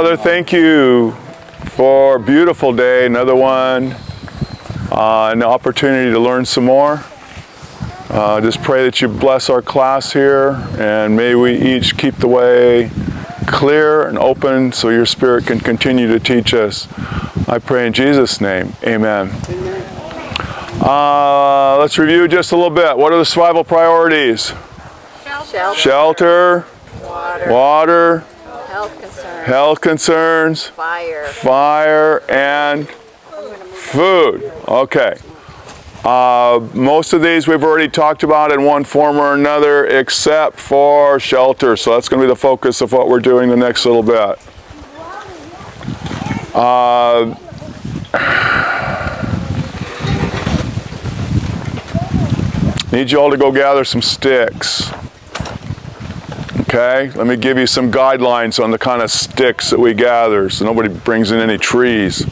Father, thank you for a beautiful day, another one, an opportunity to learn some more. Just pray that you bless our class here, and may we each keep the way clear and open so your Spirit can continue to teach us. I pray in Jesus' name, amen. Let's review just a little bit. What are the survival priorities? Shelter. Water. Health concerns. Fire. And food. Okay. Most of these we've already talked about in one form or another, except for shelter. So that's going to be the focus of what we're doing the next little bit. Need you all to go gather some sticks. Okay, let me give you some guidelines on the kind of sticks that we gather so nobody brings in any trees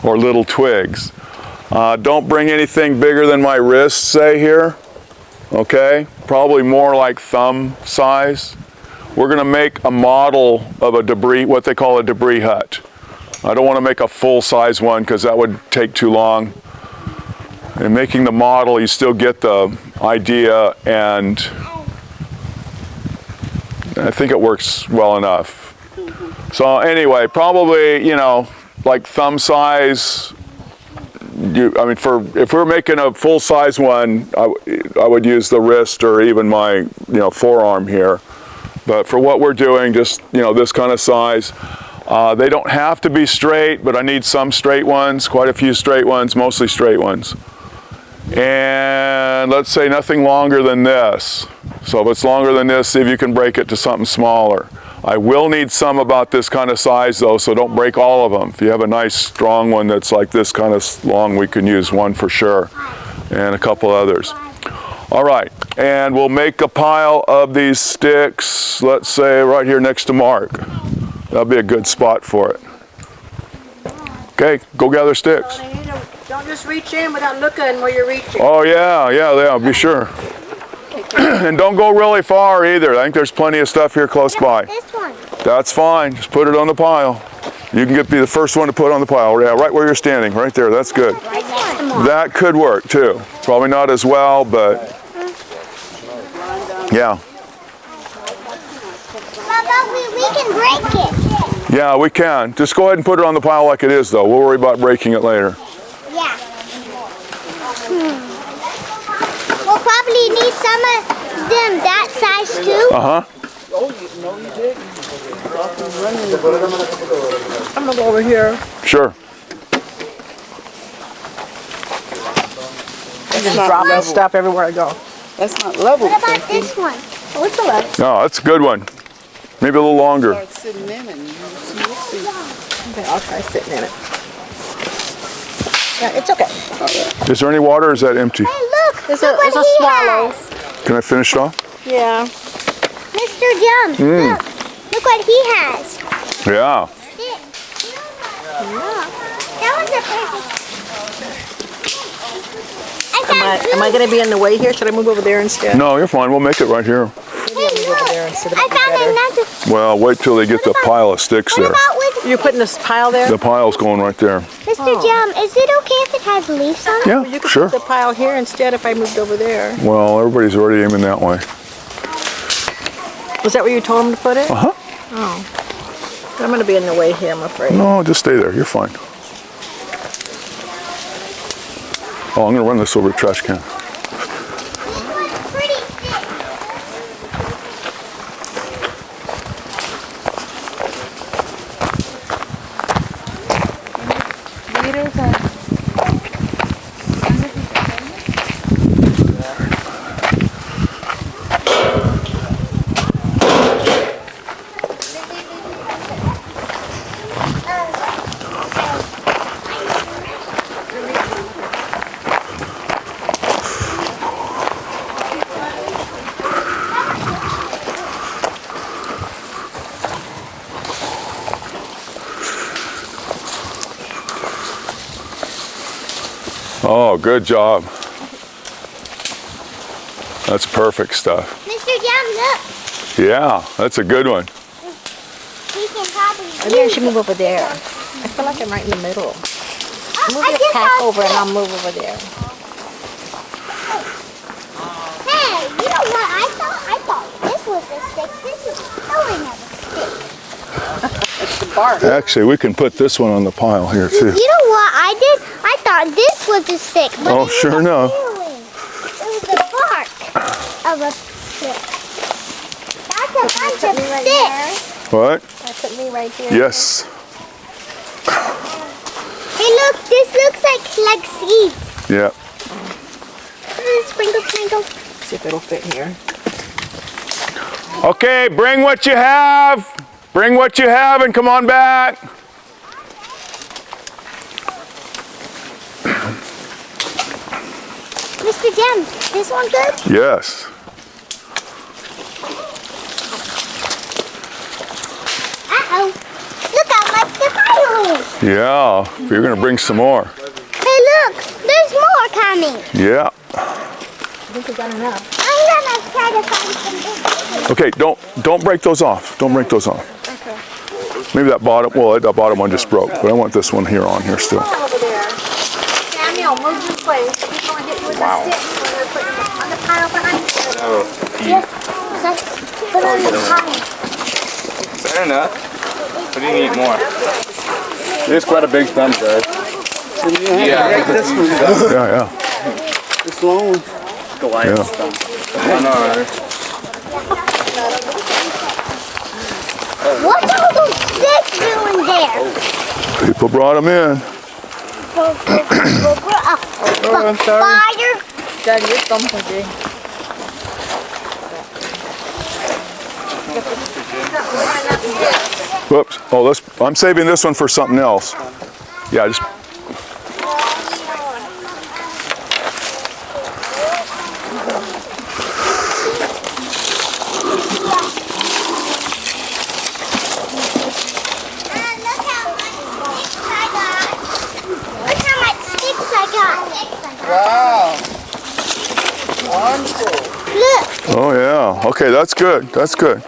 or little twigs. Don't bring anything bigger than my wrist, say here. Okay, probably more like thumb size. We're going to make a model of a debris, what they call a debris hut. I don't want to make a full-size one because that would take too long. In making the model, you still get the idea, and I think it works well enough. So anyway, probably, you know, like thumb size. If we're making a full-size one, I would use the wrist or even my, forearm here. But for what we're doing, just, this kind of size. They don't have to be straight, but I need some straight ones, quite a few straight ones, mostly straight ones. And let's say nothing longer than this. So if it's longer than this, see if you can break it to something smaller. I will need some about this kind of size though, so don't break all of them. If you have a nice strong one that's like this kind of long, we can use one for sure, and a couple others. All right, and we'll make a pile of these sticks, let's say right here next to Mark. That'll be a good spot for it. Okay, go gather sticks. Don't just reach in without looking where you're reaching. Oh yeah, be sure. And don't go really far either. I think there's plenty of stuff here close by. This one. That's fine. Just put it on the pile. You can be the first one to put on the pile. Yeah, right where you're standing. Right there. That's good. Right next to Mom. That could work too. Probably not as well, but yeah. Papa, we can break it. Yeah, we can. Just go ahead and put it on the pile like it is, though. We'll worry about breaking it later. Yeah. We'll probably need some of them that size too. Uh-huh. I'm gonna go over here. Sure. I'm just dropping stuff everywhere I go. That's not level. What about this one? Oh, it's a level. No, that's a good one. Maybe a little longer. Start sitting in and you'll see. Okay, I'll try sitting in it. Yeah, it's okay. Is there any water or is that empty? Hey, look. There's look a what swallow. he has. Can I finish it off? Yeah. Mr. Jum, look what he has. Yeah. That was a perfect. Am I going to be in the way here? Should I move over there instead? No, you're fine. We'll make it right here. Hey, look. I found another. Well, wait till they get the pile of sticks What there. about with You're putting this pile there? The pile's going right there. Mr. Jum? Is it okay if it has leaves on it? Yeah, You could sure. put the pile here instead if I moved over there. Well, everybody's already aiming that way. Was that where you told him to put it? Uh-huh. Oh. I'm going to be in the way here, I'm afraid. No, just stay there. You're fine. Oh, I'm going to run this over the trash can. Pretty thick. Oh, good job. That's perfect stuff. Mr. Jam, look. Yeah, that's a good one. He's can probably Maybe I use should it. move over there. I feel like I'm right in the middle. Oh, Move I your just pack saw over and stick. I'll move over there. Hey, you know what? I thought this was a stick. This is totally not a stick. It's the bark. Actually, we can put this one on the pile here You too. know what I did? I thought this was a stick. But Oh, it was sure a enough. peeling. It was the bark of a stick. That's a bunch of sticks. What? Can I put me right here? Yes. Hey, look. This looks like seeds. Yeah. Sprinkle, sprinkle. See if it'll fit here. Okay, bring what you have. Bring what you have and come on back. Mr. Jem, this one good? Yes. Uh-oh. Look how much the fire is. Yeah. You're going to bring some more. Hey, look. There's more coming. Yeah. I think we got enough. I'm gonna try to find some big. Okay, don't break those off. Don't break those off. Okay. Maybe that bottom one just broke, but I want this one here on here still. Over there. Samuel, move this way. So he's going to hit you with the stick when you're putting it on the pile behind you. Yes. Let's put on the pile. Fair enough. But you need more. There's quite a big stump, guys. Yeah. Break this one. Yeah, yeah. It's long. Goliath Yeah. stump. I know, right? What's all those sticks doing there? People brought them in. Oh, I'm sorry. Fire. Daddy, you're thumping, Jay. Whoops. Oh, I'm saving this one for something else. Yeah, just. Look how much sticks I got. Wow. Wonderful. Look. Oh, yeah. Okay, that's good. That's good.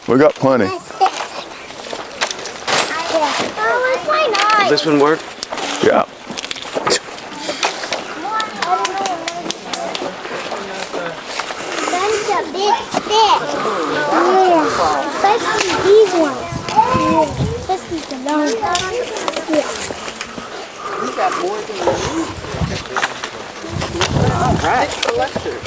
We got plenty. Oh, why not? This one work? Yeah. That's a big stick. Yeah. Especially these ones. Yeah. Especially the long ones. Yeah. We got more than we need. All right. Collector.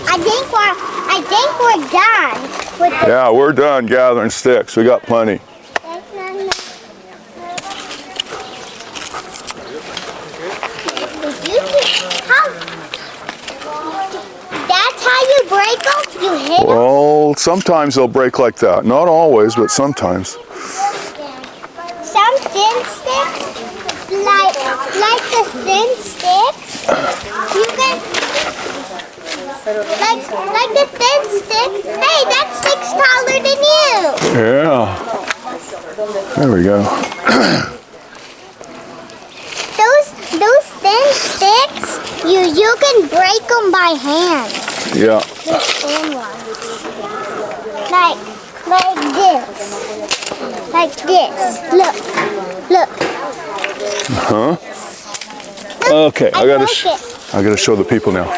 I think we're done with the Yeah, we're done gathering sticks. We got plenty. That's how you break them? You hit them? Well, sometimes they'll break like that. Not always, but sometimes. Some thin sticks, like the thin sticks, you can, like the thin stick. Hey, that stick's taller than you. Yeah. There we go. Those thin sticks, you can break them by hand. Yeah. The thin ones, like this, like this. Look. Huh? Okay, I broke gotta show the people now.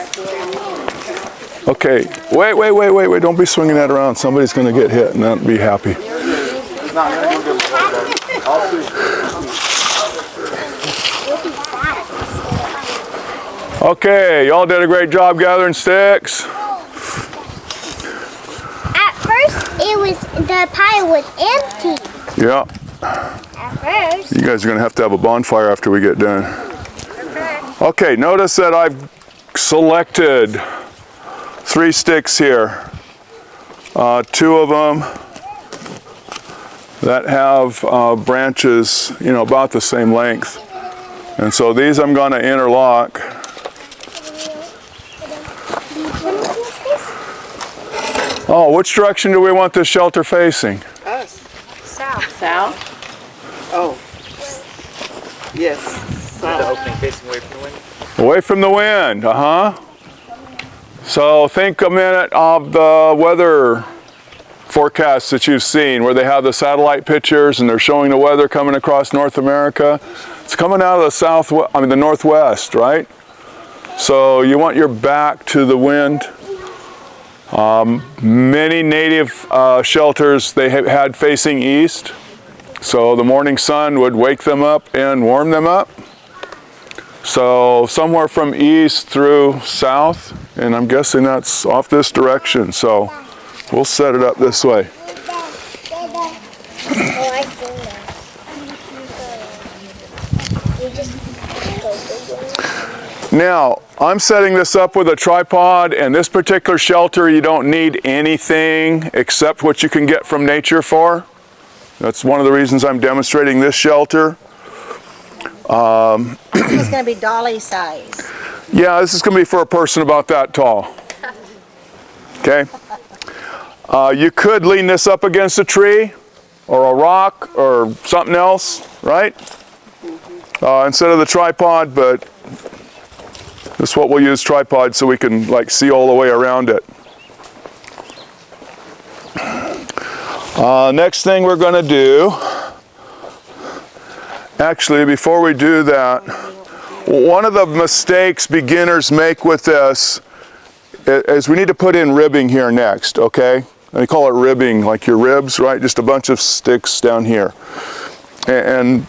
Okay, wait, don't be swinging that around. Somebody's gonna get hit and not be happy. Okay, y'all did a great job gathering sticks. At first, the pile was empty. Yeah, At first. you guys are gonna have to have a bonfire after we get done. Okay, notice that I've selected 3 sticks here. 2 of them that have branches, about the same length. And so these I'm gonna interlock. Oh, which direction do we want this shelter facing? Us. South. South? Oh. Yes. The South. opening facing away from the wind. Away from the wind, So think a minute of the weather forecasts that you've seen where they have the satellite pictures and they're showing the weather coming across North America. It's coming out of the the northwest, right? So you want your back to the wind. Many native shelters they have had facing east, so the morning sun would wake them up and warm them up. So somewhere from east through south, and I'm guessing that's off this direction, so we'll set it up this way. Now, I'm setting this up with a tripod, and this particular shelter you don't need anything except what you can get from nature for. That's one of the reasons I'm demonstrating this shelter. This is going to be dolly size. Yeah, this is going to be for a person about that tall. Okay? You could lean this up against a tree or a rock or something else, right? Instead of the tripod, but this is what we'll use tripod so we can like see all the way around it. Next thing we're going to do, actually before we do that, one of the mistakes beginners make with this is we need to put in ribbing here next, okay? They call it ribbing, like your ribs, right? Just a bunch of sticks down here. And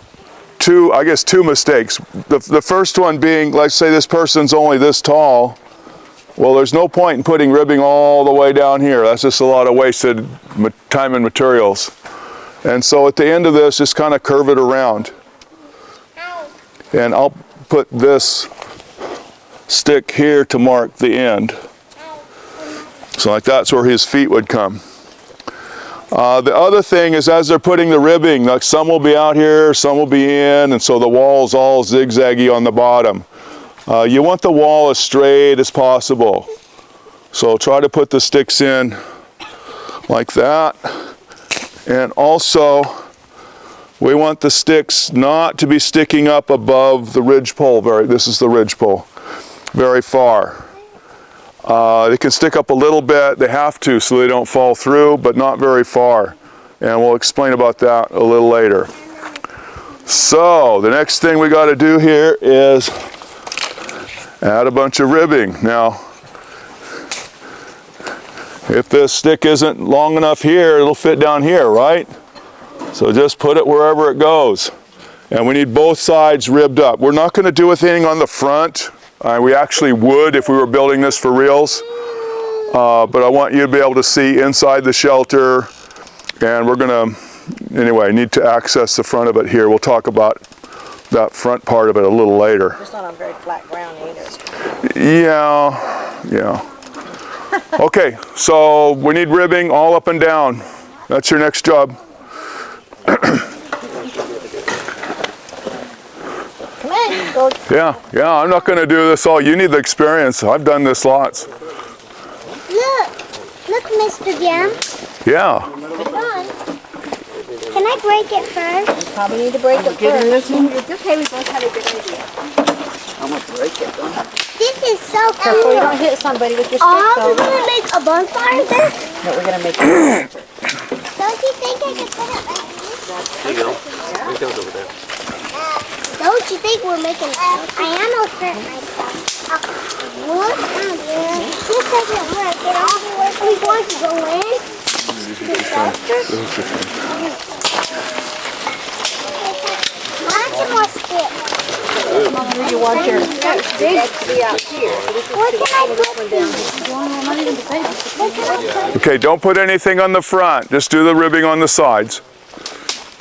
I guess two mistakes. The first one being, let's say this person's only this tall. Well, there's no point in putting ribbing all the way down here. That's just a lot of wasted time and materials. And so at the end of this, just kind of curve it around. And I'll put this stick here to mark the end. So like that's where his feet would come. The other thing is as they're putting the ribbing, like some will be out here, some will be in, and so the wall's all zigzaggy on the bottom. You want the wall as straight as possible. So try to put the sticks in like that. And also, we want the sticks not to be sticking up above the ridgepole. This is the ridgepole, very far. They can stick up a little bit, they have to so they don't fall through, but not very far. And we'll explain about that a little later. So, the next thing we got to do here is add a bunch of ribbing. Now, if this stick isn't long enough here, it'll fit down here, right? So just put it wherever it goes. And we need both sides ribbed up. We're not going to do anything on the front. We actually would if we were building this for reals. But I want you to be able to see inside the shelter. And we're going to, anyway, need to access the front of it here. We'll talk about that front part of it a little later. It's not on very flat ground either. Yeah. Okay, so we need ribbing all up and down. That's your next job. Come on, go. Yeah, I'm not going to do this all. You need the experience. I've done this lots. Look, Mr. Jam. Yeah. Put it on. Can I break it first? Probably need to break it first. It's okay, we both have a good idea. I'm going to break it. This is so cool. Careful you don't hit somebody with your stick Oh, though. we're going to make a bonfire there? No, we're going to make it. Don't you think I could put it like this? There you go. It goes over there. Don't you think we're making... I almost hurt myself. Look out there. This doesn't work. It only works when we want to go in. Lots more sticks. You want your sticks to be out here. What can I put? What can I put? Okay, don't put anything on the front. Just do the ribbing on the sides.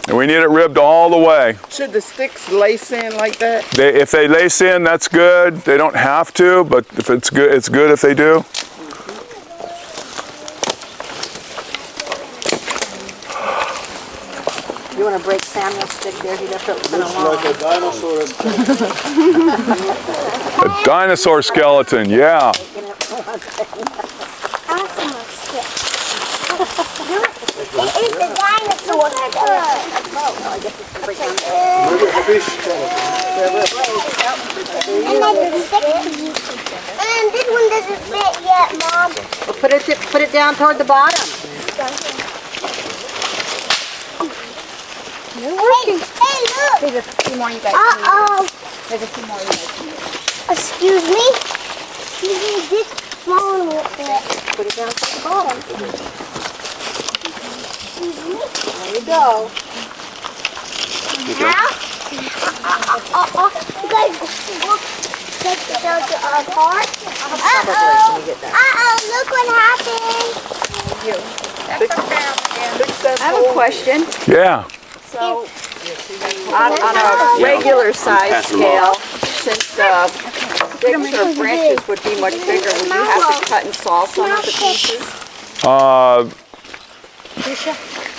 And we need it ribbed all the way. Should the sticks lace in like that? If they lace in, that's good. They don't have to, but if it's good if they do. You want to break Samuel's stick there? He left it along. Like a dinosaur. A dinosaur skeleton, yeah. Awesome stick. It is the dinosaur skeleton. And then the stick. And this one doesn't fit yet, Mom. Well, put it down toward the bottom. There's a few more you guys Uh-oh. There's a few more you guys need. Excuse me. Excuse me, this small one will fit. Put it down to the bottom. Excuse me. There you go. Now? You guys look. Take the shelter apart. Uh-oh. Look what happened. I have a question. Yeah. So, on a regular size scale, since sticks or branches would be much bigger, would you have to cut and saw some of the pieces?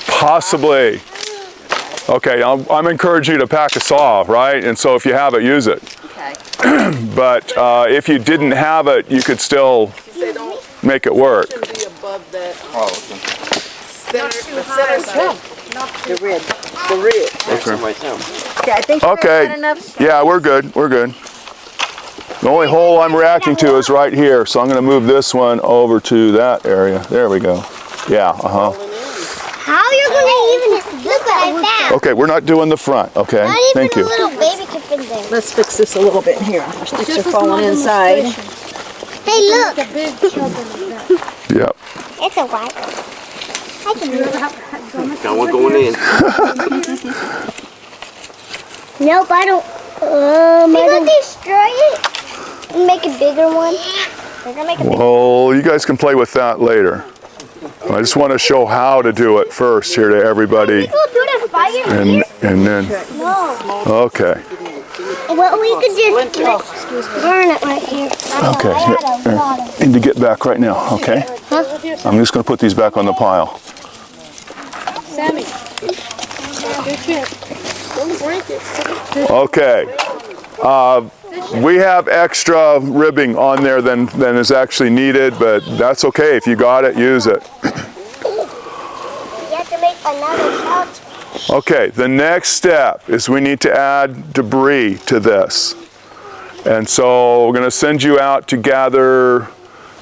Possibly. Okay, I'm encouraging you to pack a saw, right? And so if you have it, use it. Okay. But if you didn't have it, you could still make it work. Shouldn't be above that Oh, okay. center stick. The rib. That's right there. Okay, I think Okay. got enough. Yeah, we're good. We're good. The only hole I'm reacting to is right here, so I'm going to move this one over to that area. There we go. Yeah, uh-huh. How you're gonna even look like that? Okay, we're not doing the front, okay? Not even Thank a you. little baby can fit there. Let's fix this a little bit here. Our sticks are falling inside. Hey, look. Yep. It's a white one. I can do it. Got one going in. Nope, I don't. Are you gonna destroy it? And make a bigger one? We're gonna make a bigger Well, you guys can play with that later. I just want to show how to do it first here to everybody. We'll do the fire here? And then, No. okay. Well, we could just burn it right here. Okay, here. Need to get back right now, okay? I'm just going to put these back on the pile. Sammy. Okay. We have extra ribbing on there than is actually needed, but that's okay. If you got it, use it. You have to make another shelter. Okay, the next step is we need to add debris to this. And so we're going to send you out to gather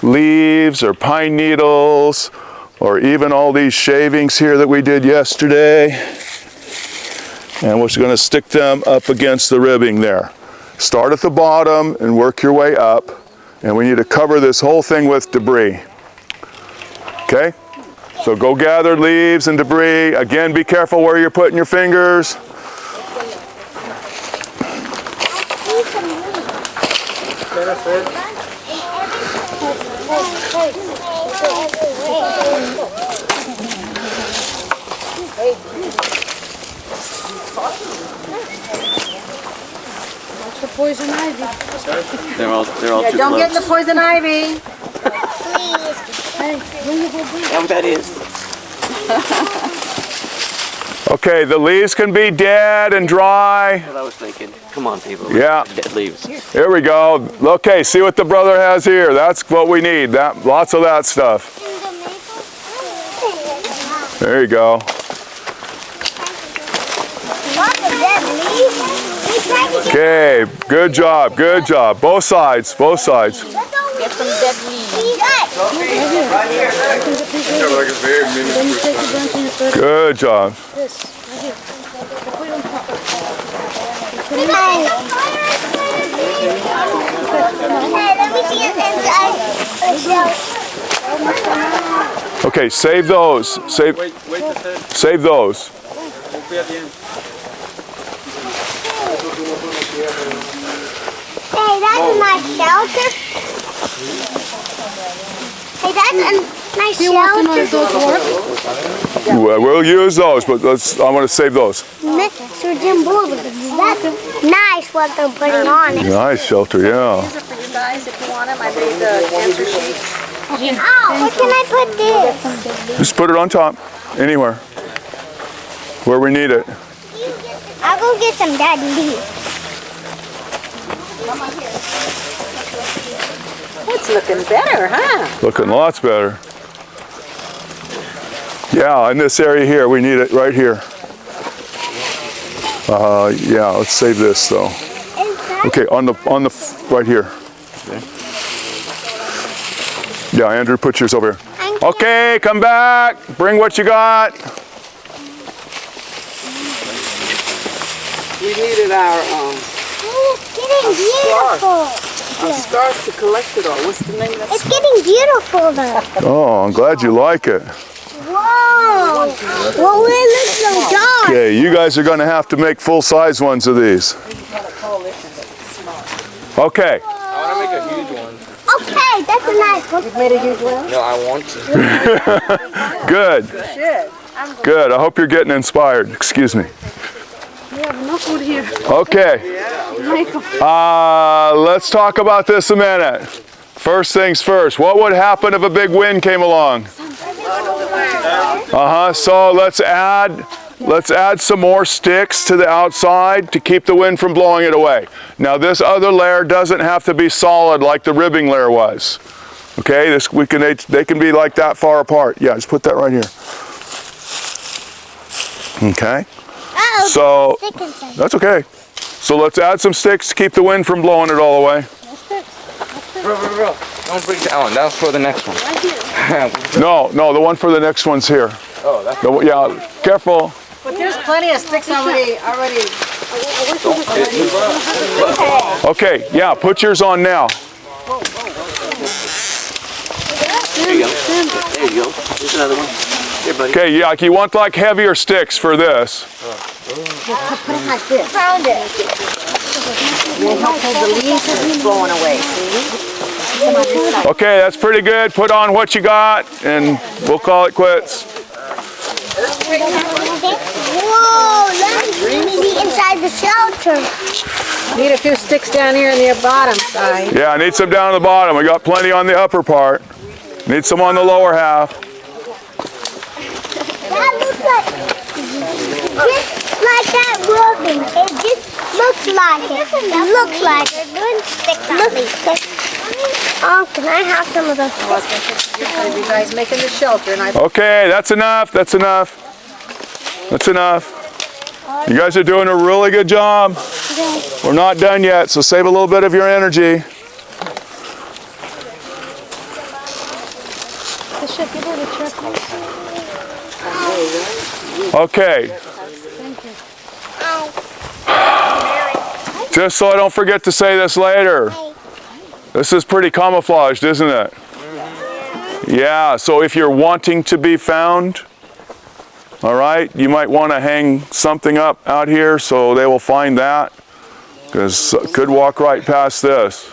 leaves or pine needles or even all these shavings here that we did yesterday. And we're going to stick them up against the ribbing there. Start at the bottom and work your way up. And we need to cover this whole thing with debris. Okay? So go gather leaves and debris. Again, be careful where you're putting your fingers. Poison ivy. They're all too Don't get in the close. poison ivy. Yeah, that is. Okay, the leaves can be dead and dry. What I was thinking. Come on, people. Yeah. Dead leaves. Here we go. Okay, see what the brother has here. That's what we need. Lots of that stuff. There you go. Okay, good job, good job. Both sides, both sides. Get some dead leaves. Good job. Let me see it inside the shelf. Okay, save those. Save those. Hey, that's my shelter. Hey, that's a nice shelter. We'll use those, but I want to save those. Mr. Jim Bullock, that's nice what they're putting on it. Nice shelter, yeah. These are for you guys if you want them. I made the answer sheets. Oh, where can I put this? Just put it on top, anywhere, where we need it. I'll go get some dead leaves. It's looking better, huh? Looking lots better. Yeah, in this area here, we need it right here. Yeah, let's save this though. Okay, on the right here. Yeah, Andrew, put yours over here. Okay, come back. Bring what you got. We needed our It's getting beautiful. scarf to collect it all. What's the name of that? It's getting beautiful though. Oh, I'm glad you like it. Whoa. Well, it looks so dark. Okay, you guys are going to have to make full-size ones of these. Okay. I want to make a huge one. Okay, that's a nice one. You've made a huge one? No, I want to. Good. Shit. Good. I hope you're getting inspired. Excuse me. We have enough wood here. Okay. Let's talk about this a minute. First things first. What would happen if a big wind came along? So let's add some more sticks to the outside to keep the wind from blowing it away. Now this other layer doesn't have to be solid like the ribbing layer was. Okay, they can be like that far apart. Yeah, just put that right here. Okay. Uh-oh, So stick inside. that's okay. So let's add some sticks to keep the wind from blowing it all away. Bro. Don't break that one. That was for the next one. No, the one for the next one's here. Oh, that's Yeah, careful. But there's plenty of sticks already. Okay, yeah, put yours on now. There you go. There you go. There's another one. Here, buddy. Okay, yeah, you want like heavier sticks for this. Put it like this. Found it. They help hold the leaves from blowing away. Okay, that's pretty good. Put on what you got, and we'll call it quits. Whoa, that's the inside the shelter. Need a few sticks down here in the bottom side. Yeah, I need some down at the bottom. We got plenty on the upper part. Need some on the lower half. That looks like that working. It just looks like it. It looks like it. Good sticks on me. Oh, can I have some of those sticks? You guys making the shelter, and I. Okay, that's enough. That's enough. That's enough. You guys are doing a really good job. We're not done yet, so save a little bit of your energy. Okay. Just so I don't forget to say this later. This is pretty camouflaged, isn't it? Yeah, so if you're wanting to be found, all right, you might want to hang something up out here so they will find that, because could walk right past this.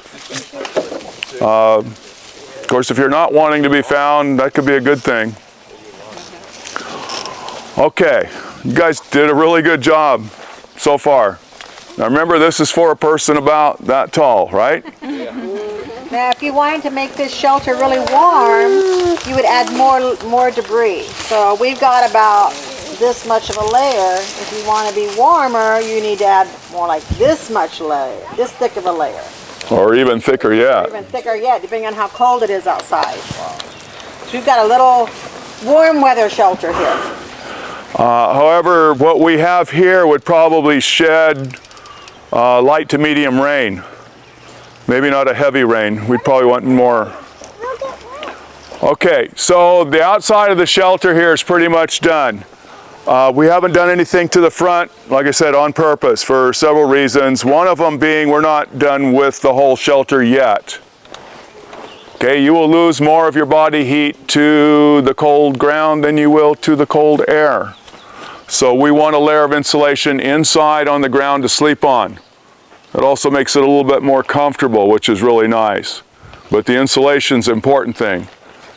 Of course, if you're not wanting to be found, that could be a good thing. Okay, you guys did a really good job so far. Now remember, this is for a person about that tall, right? Now, if you wanted to make this shelter really warm, you would add more debris. So we've got about this much of a layer. If you want to be warmer, you need to add more like this much layer, this thick of a layer. Or even thicker yet. Or even thicker yet, depending on how cold it is outside. So we've got a little warm weather shelter here. However, what we have here would probably shed light to medium rain. Maybe not a heavy rain. We'd probably want more. Okay, so the outside of the shelter here is pretty much done. We haven't done anything to the front, like I said, on purpose for several reasons. One of them being we're not done with the whole shelter yet. Okay, you will lose more of your body heat to the cold ground than you will to the cold air. So we want a layer of insulation inside on the ground to sleep on. It also makes it a little bit more comfortable, which is really nice. But the insulation's an important thing.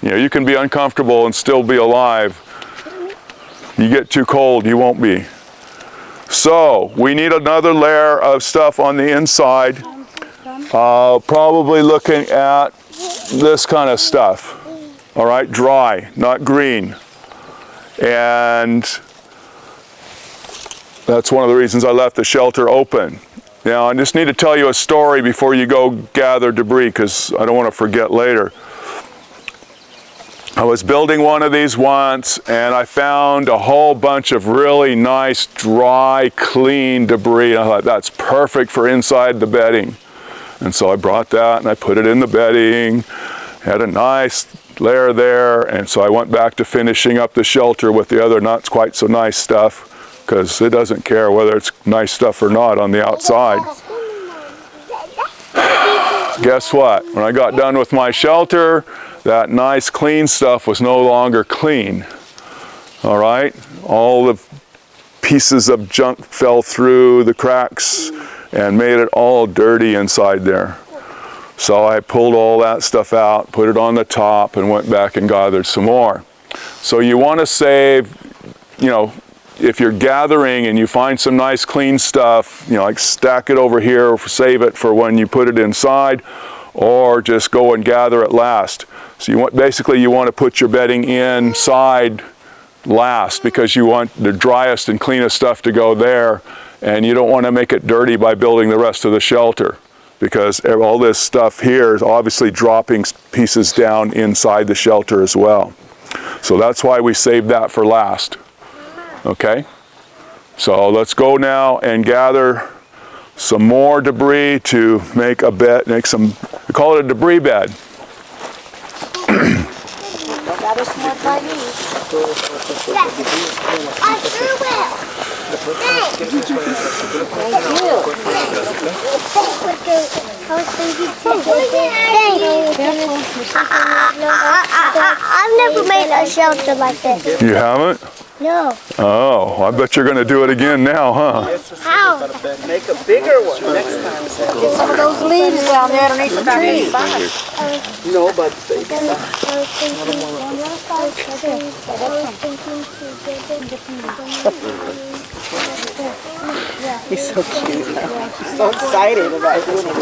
You know, you can be uncomfortable and still be alive. You get too cold, you won't be. So we need another layer of stuff on the inside. Probably looking at this kind of stuff. All right, dry, not green. And that's one of the reasons I left the shelter open. Now, I just need to tell you a story before you go gather debris, because I don't want to forget later. I was building one of these once, and I found a whole bunch of really nice, dry, clean debris. And I thought, that's perfect for inside the bedding. And so I brought that, and I put it in the bedding. Had a nice layer there, and so I went back to finishing up the shelter with the other not quite so nice stuff. because it doesn't care whether it's nice stuff or not on the outside. Guess what? When I got done with my shelter, that nice clean stuff was no longer clean. All right? All the pieces of junk fell through the cracks and made it all dirty inside there. So I pulled all that stuff out, put it on the top, and went back and gathered some more. So you want to save, you know, if you're gathering and you find some nice clean stuff, you know, like stack it over here, save it for when you put it inside, or just go and gather it last. So you want, basically you want to put your bedding inside last, because you want the driest and cleanest stuff to go there, and you don't want to make it dirty by building the rest of the shelter, because all this stuff here is obviously dropping pieces down inside the shelter as well. So that's why we saved that for last. Okay? So let's go now and gather some more debris to make a bed, we call it a debris bed. Gather some more by me. I sure will. I've never made a shelter like this. You haven't? No. Oh, I bet you're going to do it again now, huh? How? Make a bigger one next time. Get some of those leaves down there underneath the tree. No, but he's so cute. He's so excited about doing it.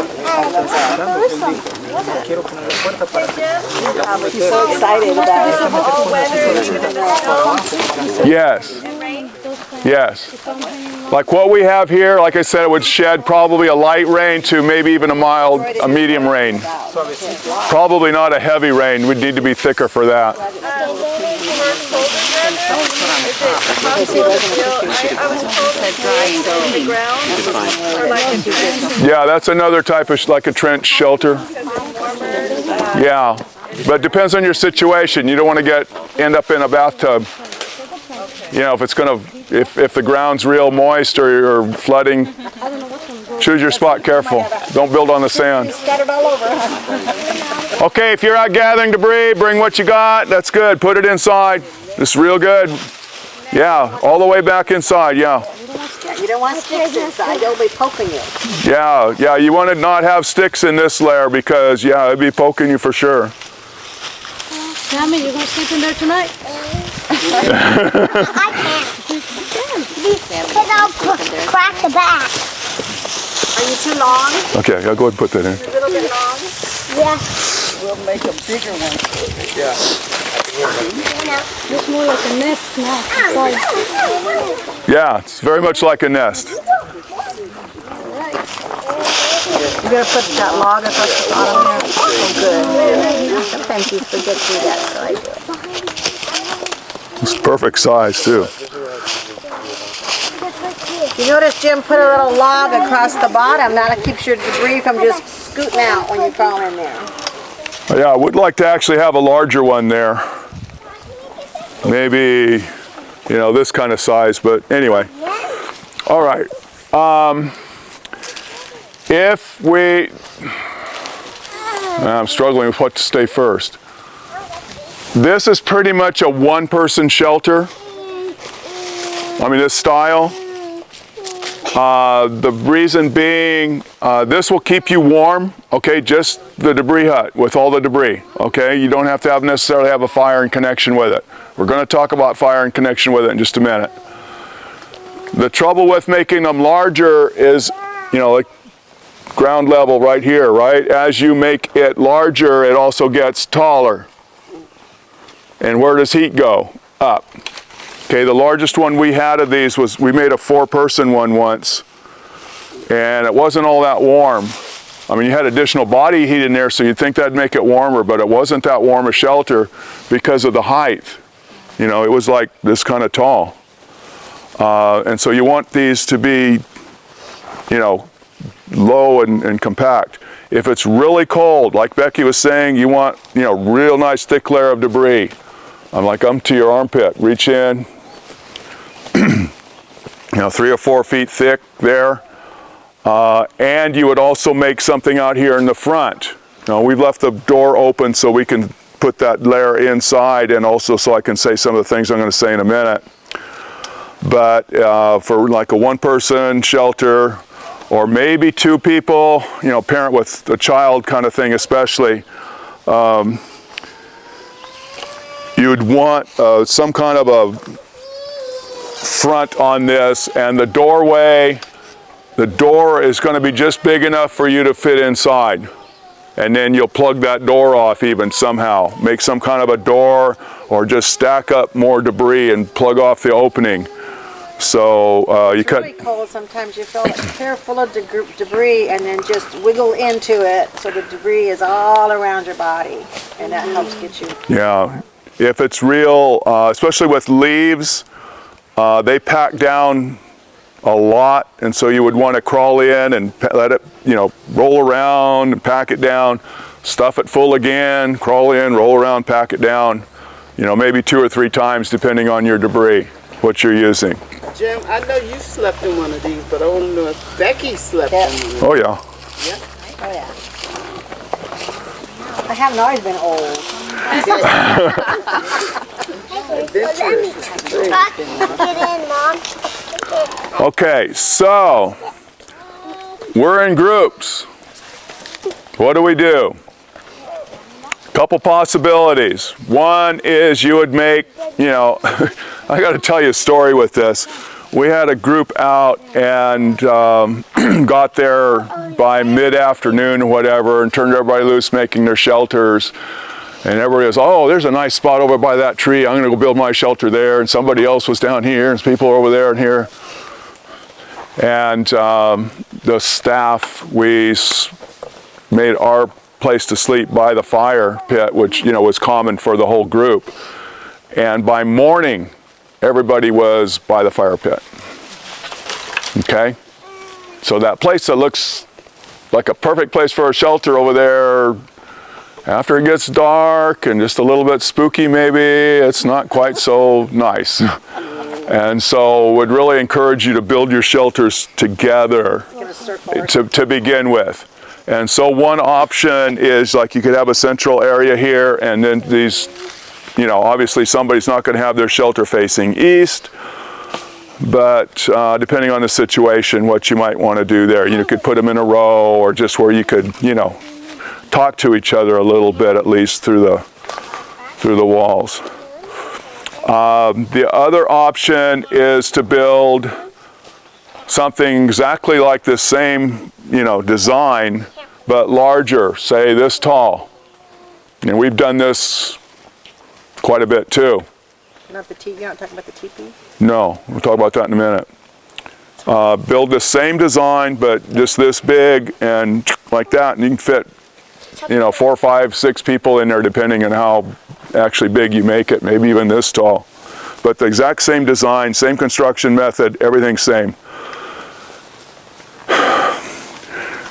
He's so excited about it. Yes. Yes. Like what we have here, like I said, it would shed probably a light rain to maybe even a medium rain. Probably not a heavy rain. We'd need to be thicker for that. Yeah, that's another type of, like a trench shelter. Yeah, but it depends on your situation. You don't want to end up in a bathtub. You know, if it's going to, if the ground's real moist or flooding, choose your spot careful. Don't build on the sand. Scattered all over. Okay, if you're out gathering debris, bring what you got. That's good. Put it inside. This is real good. Yeah, all the way back inside, yeah. Yeah, you don't want sticks inside. They'll be poking you. Yeah, you want to not have sticks in this layer because, yeah, it'd be poking you for sure. Sammy, you gonna sleep in there tonight? I can't. Because I'll crack the back. Are you too long? Okay, I'll go ahead and put that in. A little bit long? Yeah. We'll make a bigger one. Yeah. It's more like a nest now. Yeah, it's very much like a nest. You're going to put that log across the bottom there? Oh, good. Sometimes you forget to do that, so I do it. It's perfect size, too. You notice Jim put a little log across the bottom. That keeps your debris from just scooting out when you crawl in there. Yeah, I would like to actually have a larger one there. Maybe, you know, this kind of size, but anyway. All right. If we, I'm struggling with what to say first. This is pretty much a one-person shelter. I mean, this style. The reason being, this will keep you warm, okay, just the debris hut with all the debris, okay? You don't have to necessarily have a fire in connection with it. We're going to talk about fire in connection with it in just a minute. The trouble with making them larger is, you know, like ground level right here, right? As you make it larger, it also gets taller. And where does heat go? Up. Okay, the largest one we had of these was, we made a 4-person one once, and it wasn't all that warm. I mean, you had additional body heat in there, so you'd think that'd make it warmer, but it wasn't that warm a shelter because of the height. You know, it was like this kind of tall. And so you want these to be, you know, low and compact. If it's really cold, like Becky was saying, you want, you know, real nice thick layer of debris. I'm like, to your armpit, reach in. 3 or 4 feet thick there. And you would also make something out here in the front. Now, we've left the door open so we can put that layer inside, and also so I can say some of the things I'm going to say in a minute. But for like a one-person shelter, or maybe 2 people, parent with a child kind of thing especially, you'd want some kind of a front on this, and the door is going to be just big enough for you to fit inside. And then you'll plug that door off even somehow. Make some kind of a door, or just stack up more debris and plug off the opening. So you cut. It's really cold. Sometimes you fill it here full of debris and then just wiggle into it so the debris is all around your body, and that helps get you. Yeah, if it's real, especially with leaves, they pack down a lot, and so you would want to crawl in and let it, roll around and pack it down, stuff it full again, crawl in, roll around, pack it down, maybe 2 or 3 times depending on your debris, what you're using. Jim, I know you slept in one of these, but I don't know if Becky slept in one of these. Oh yeah. Yeah. Oh yeah. I haven't always been old. Get in, Mom. Okay, so we're in groups. What do? Couple possibilities. One is you would make, I got to tell you a story with this. We had a group out and got there by mid-afternoon or whatever, and turned everybody loose making their shelters. And everybody was, oh, there's a nice spot over by that tree. I'm going to go build my shelter there. And somebody else was down here, and people over there and here. And the staff, we made our place to sleep by the fire pit, which, was common for the whole group. And by morning, everybody was by the fire pit. Okay? So that place that looks like a perfect place for a shelter over there, after it gets dark and just a little bit spooky maybe, it's not quite so nice. And so would really encourage you to build your shelters together to begin with. And so one option is like you could have a central area here, and then these, obviously somebody's not going to have their shelter facing east, but depending on the situation, what you might want to do there. You could put them in a row, or just where you could, talk to each other a little bit, at least through the walls. The other option is to build something exactly like this same, design, but larger, say this tall. And we've done this quite a bit too. Not the teepee. You're not talking about the teepee? No, we'll talk about that in a minute. Build the same design, but just this big and like that, and you can fit 4, 5, 6 people in there, depending on how actually big you make it, maybe even this tall. But the exact same design, same construction method, everything's same.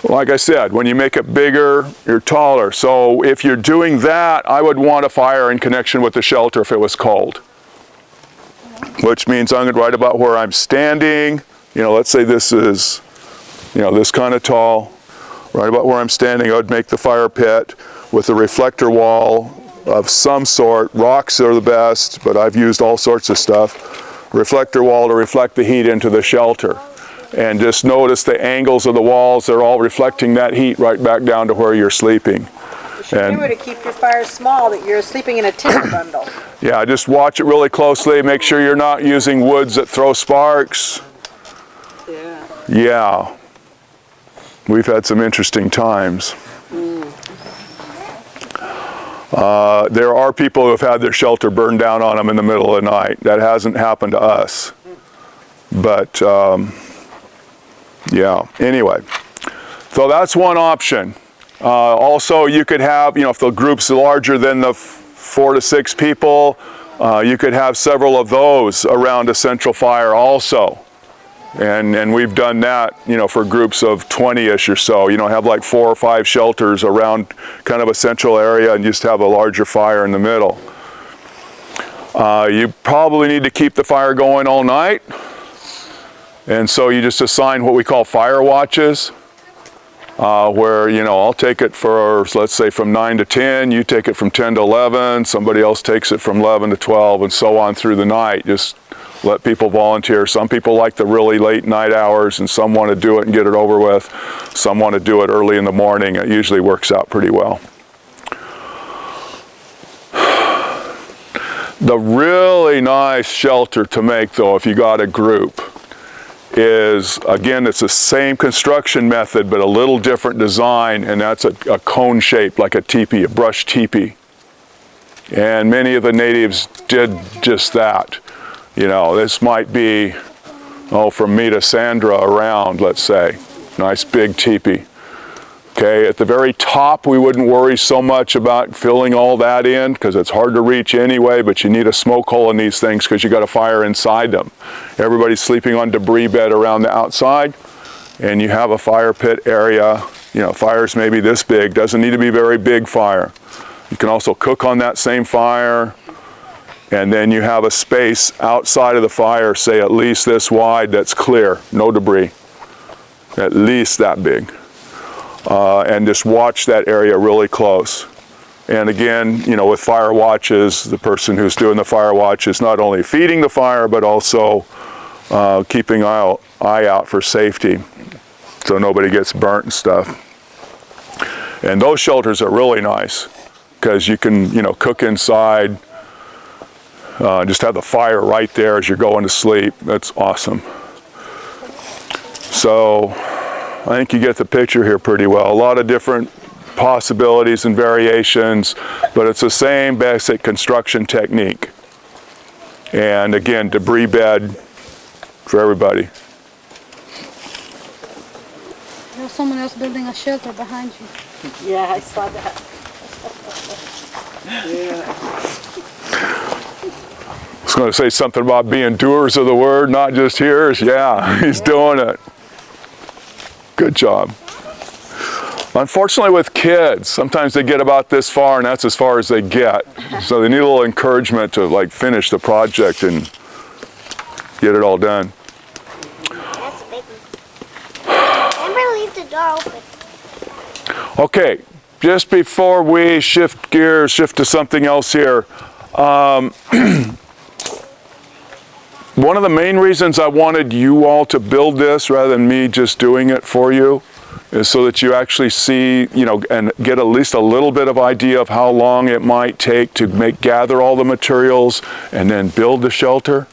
Like I said, when you make it bigger, you're taller. So if you're doing that, I would want a fire in connection with the shelter if it was cold. Which means I'm going to right about where I'm standing. Let's say this is, this kind of tall. Right about where I'm standing, I would make the fire pit with a reflector wall of some sort. Rocks are the best, but I've used all sorts of stuff. Reflector wall to reflect the heat into the shelter. And just notice the angles of the walls, they're all reflecting that heat right back down to where you're sleeping. Remember to keep your fire small, that you're sleeping in a timber bundle. Yeah, just watch it really closely. Make sure you're not using woods that throw sparks. Yeah. We've had some interesting times. There are people who have had their shelter burned down on them in the middle of the night. That hasn't happened to us. But, yeah, anyway. So that's one option. Also, you could have, if the group's larger than the 4 to 6 people, you could have several of those around a central fire also. And we've done that, for groups of 20-ish or so. Have like 4 or 5 shelters around kind of a central area and just have a larger fire in the middle. You probably need to keep the fire going all night. And so you just assign what we call fire watches, where, you know, I'll take it for, let's say, from 9 to 10, you take it from 10 to 11, somebody else takes it from 11 to 12, and so on through the night. Just let people volunteer. Some people like the really late night hours, and some want to do it and get it over with. Some want to do it early in the morning. It usually works out pretty well. The really nice shelter to make, though, if you got a group, is, again, it's the same construction method, but a little different design, and that's a cone shape, like a teepee, a brush teepee. And many of the natives did just that. You know, this might be, oh, from me to Sandra around, let's say. Nice big teepee. Okay, at the very top, we wouldn't worry so much about filling all that in because it's hard to reach anyway, but you need a smoke hole in these things because you got a fire inside them. Everybody's sleeping on debris bed around the outside, and you have a fire pit area. You know, fire's maybe this big, doesn't need to be very big fire. You can also cook on that same fire, and then you have a space outside of the fire, say at least this wide, that's clear, no debris. At least that big. And just watch that area really close. And again, you know, with fire watches, the person who's doing the fire watch is not only feeding the fire, but also keeping eye out for safety, so nobody gets burnt and stuff. And those shelters are really nice because you can, you know, cook inside, just have the fire right there as you're going to sleep. That's awesome. So I think you get the picture here pretty well. A lot of different possibilities and variations, but it's the same basic construction technique. And again, debris bed for everybody. There's someone else building a shelter behind you. Yeah, I saw that. I was going to say something about being doers of the word, not just hearers. Yeah, he's doing it. Good job. Unfortunately with kids, sometimes they get about this far and that's as far as they get. So they need a little encouragement to like finish the project and get it all done. That's a big one. Remember, leave the door open. Okay, just before we shift gears, shift to something else here. One of the main reasons I wanted you all to build this rather than me just doing it for you is so that you actually see, you know, and get at least a little bit of idea of how long it might take to gather all the materials and then build the shelter,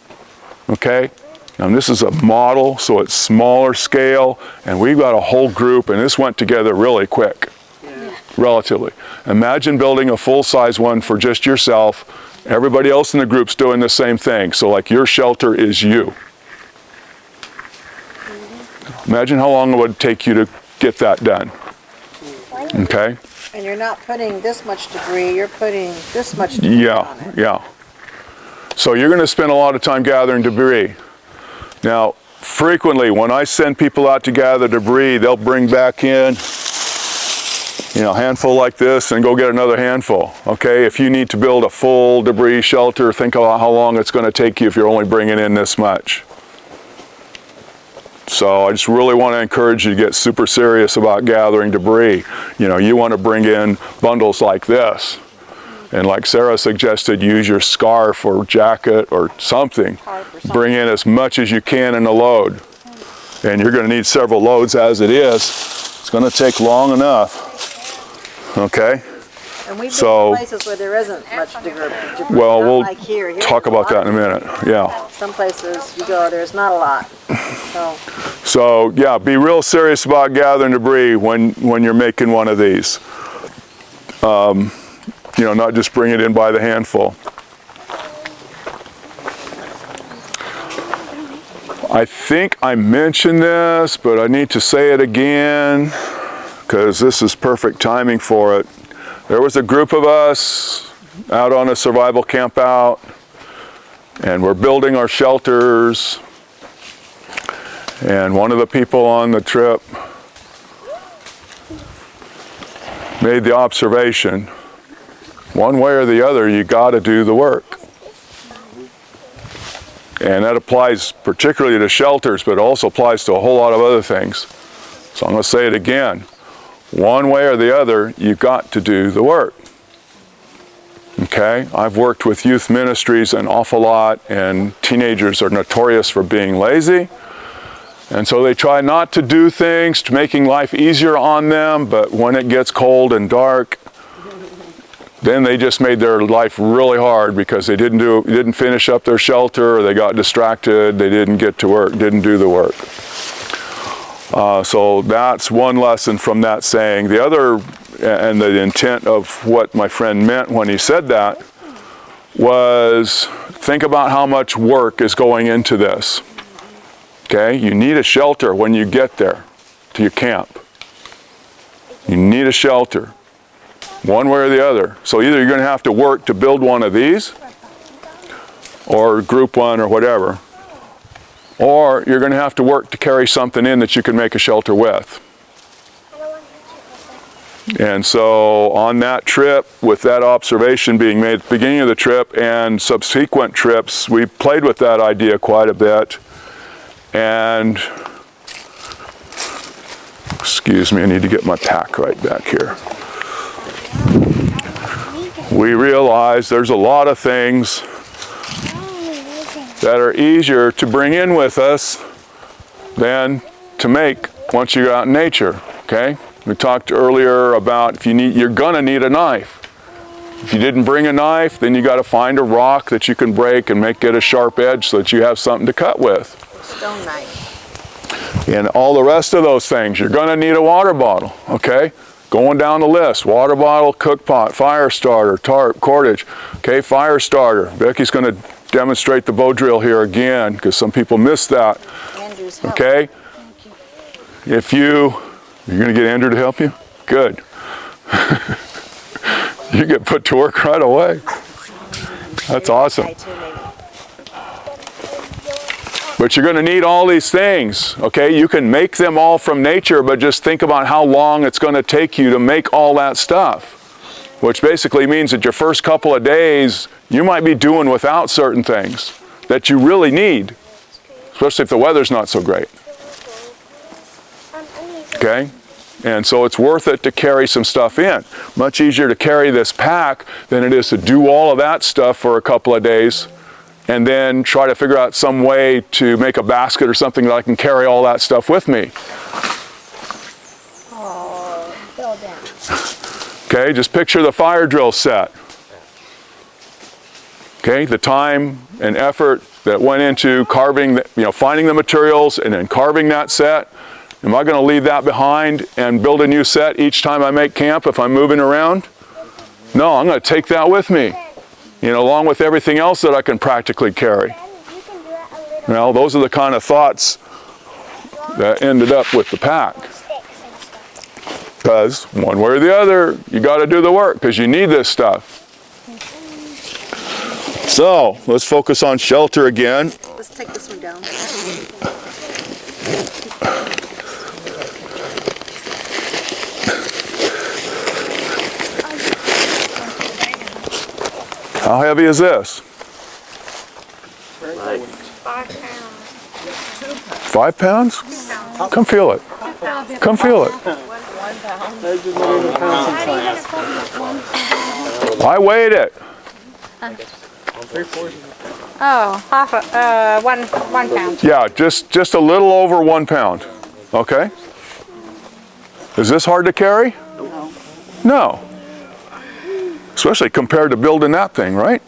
okay? And this is a model, so it's smaller scale, and we've got a whole group, and this went together really quick, relatively. Imagine building a full-size one for just yourself. Everybody else in the group's doing the same thing. So like your shelter is you. Imagine how long it would take you to get that done. Okay? And you're not putting this much debris, you're putting this much debris on it. Yeah. So you're going to spend a lot of time gathering debris. Now, frequently when I send people out to gather debris, they'll bring back in, you know, a handful like this and go get another handful. Okay, if you need to build a full debris shelter, think about how long it's going to take you if you're only bringing in this much. So I just really want to encourage you to get super serious about gathering debris. You know, you want to bring in bundles like this. And like Sarah suggested, use your scarf or jacket or something. Bring in as much as you can in a load. And you're going to need several loads as it is. It's going to take long enough. Okay? And we've been in places where there isn't much debris. Well, we'll like here. talk about that in a minute. Yeah. Some places you go, there's not a lot. So yeah, be real serious about gathering debris when you're making one of these. You know, not just bring it in by the handful. I think I mentioned this, but I need to say it again because this is perfect timing for it. There was a group of us out on a survival camp out, and we're building our shelters. And one of the people on the trip made the observation, one way or the other, you got to do the work. And that applies particularly to shelters, but it also applies to a whole lot of other things. So I'm going to say it again. One way or the other, you've got to do the work. Okay? I've worked with youth ministries an awful lot, and teenagers are notorious for being lazy. And so they try not to do things, to making life easier on them, but when it gets cold and dark, then they just made their life really hard because they didn't finish up their shelter, or they got distracted, they didn't get to work, didn't do the work. So that's one lesson from that saying. The other, and the intent of what my friend meant when he said that, was think about how much work is going into this. Okay, you need a shelter when you get there to your camp. You need a shelter, one way or the other. So either you're going to have to work to build one of these, or group one or whatever, or you're going to have to work to carry something in that you can make a shelter with. And so on that trip, with that observation being made at the beginning of the trip and subsequent trips, we played with that idea quite a bit. And, excuse me, I need to get my pack right back here. We realized there's a lot of things that are easier to bring in with us than to make once you're out in nature, okay? We talked earlier about if you're gonna need a knife. If you didn't bring a knife, then you gotta find a rock that you can break and get a sharp edge so that you have something to cut with. Stone knife. And all the rest of those things, you're gonna need a water bottle, okay? Going down the list, water bottle, cook pot, fire starter, tarp, cordage, okay, fire starter. Becky's gonna demonstrate the bow drill here again, because some people missed that, okay? If you're gonna get Andrew to help you? Good. You get put to work right away. That's awesome. But you're going to need all these things, okay? You can make them all from nature, but just think about how long it's going to take you to make all that stuff. Which basically means that your first couple of days, you might be doing without certain things that you really need, especially if the weather's not so great. Okay? And so it's worth it to carry some stuff in. Much easier to carry this pack than it is to do all of that stuff for a couple of days and then try to figure out some way to make a basket or something that I can carry all that stuff with me. Okay, just picture the fire drill set. Okay, the time and effort that went into carving, finding the materials and then carving that set. Am I going to leave that behind and build a new set each time I make camp if I'm moving around? No, I'm going to take that with me, along with everything else that I can practically carry. Those are the kind of thoughts that ended up with the pack. Because one way or the other, you got to do the work because you need this stuff. So let's focus on shelter again. Let's take this one down. How heavy is this? 5 pounds. 5 pounds? Come feel it. Come feel it. 1 pound. I weighed it. Oh, one pound. Yeah, just a little over 1 pound. Okay? Is this hard to carry? No. Especially compared to building that thing, right?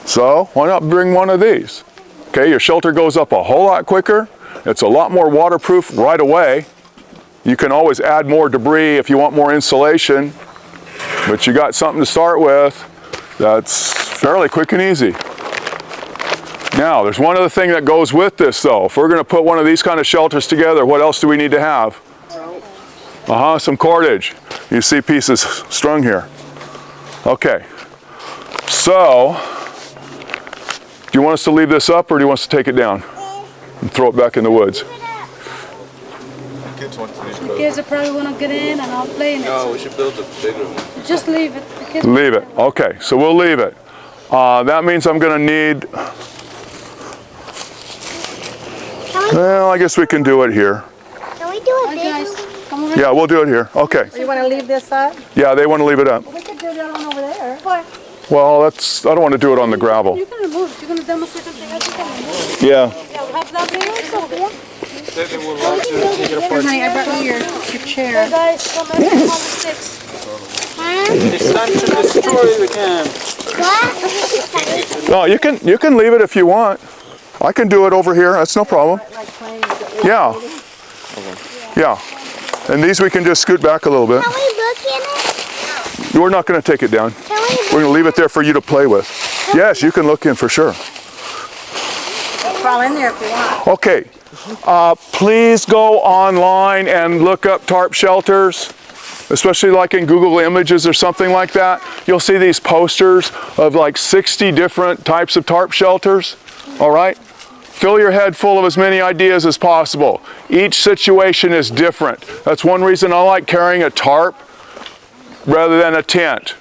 So, why not bring one of these? Okay, your shelter goes up a whole lot quicker. It's a lot more waterproof right away. You can always add more debris if you want more insulation, but you got something to start with that's fairly quick and easy. Now, there's one other thing that goes with this though. If we're going to put one of these kind of shelters together, what else do we need to have? Some cordage. You see pieces strung here. Okay. So, do you want us to leave this up or do you want us to take it down and throw it back in the woods? The kids will probably want to get in and I'll play in it. No, we should build a bigger one. Just leave it. The kids Leave it. Okay, so we'll leave it. That means I'm going to need, well, I guess we can do it here. Can we do a big Guys, come over. Yeah, we'll do it here. Okay. You want to leave this up? Yeah, they want to leave it up. We could do that one over there. Well, that's, I don't want to do it on the gravel. You can remove. You're gonna demonstrate something else. You can remove. Yeah. Yeah, we have that there. Honey, I brought you your chair. Hey guys, come and all the sticks. It's time to destroy the camp. What? No, you can leave it if you want. I can do it over here. That's no problem. Yeah. Yeah. And these we can just scoot back a little bit. Can we look in it? We're not going to take it down. Can we We're going to leave it there for you to play with. Yes, you can look in for sure. Crawl in there if you want. Okay. Please go online and look up tarp shelters, especially like in Google Images or something like that. You'll see these posters of like 60 different types of tarp shelters. All right? Fill your head full of as many ideas as possible. Each situation is different. That's one reason I like carrying a tarp rather than a tent.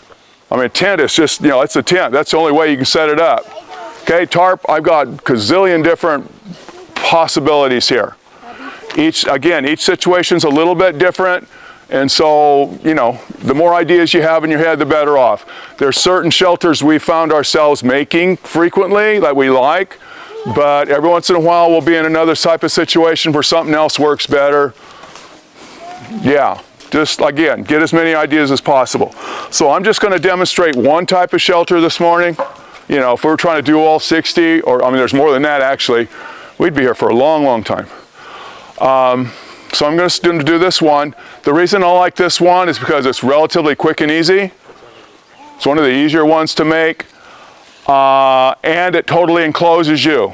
I mean, a tent is just, you know, it's a tent. That's the only way you can set it up. Okay, tarp, I've got gazillion different possibilities here. Each situation's a little bit different. And so, you know, the more ideas you have in your head, the better off. There's certain shelters we found ourselves making frequently that we like, but every once in a while we'll be in another type of situation where something else works better. Yeah, just again, get as many ideas as possible. So I'm just going to demonstrate one type of shelter this morning. You know, if we were trying to do all 60, or I mean, there's more than that actually, we'd be here for a long, long time. So I'm going to do this one. The reason I like this one is because it's relatively quick and easy. It's one of the easier ones to make. And it totally encloses you.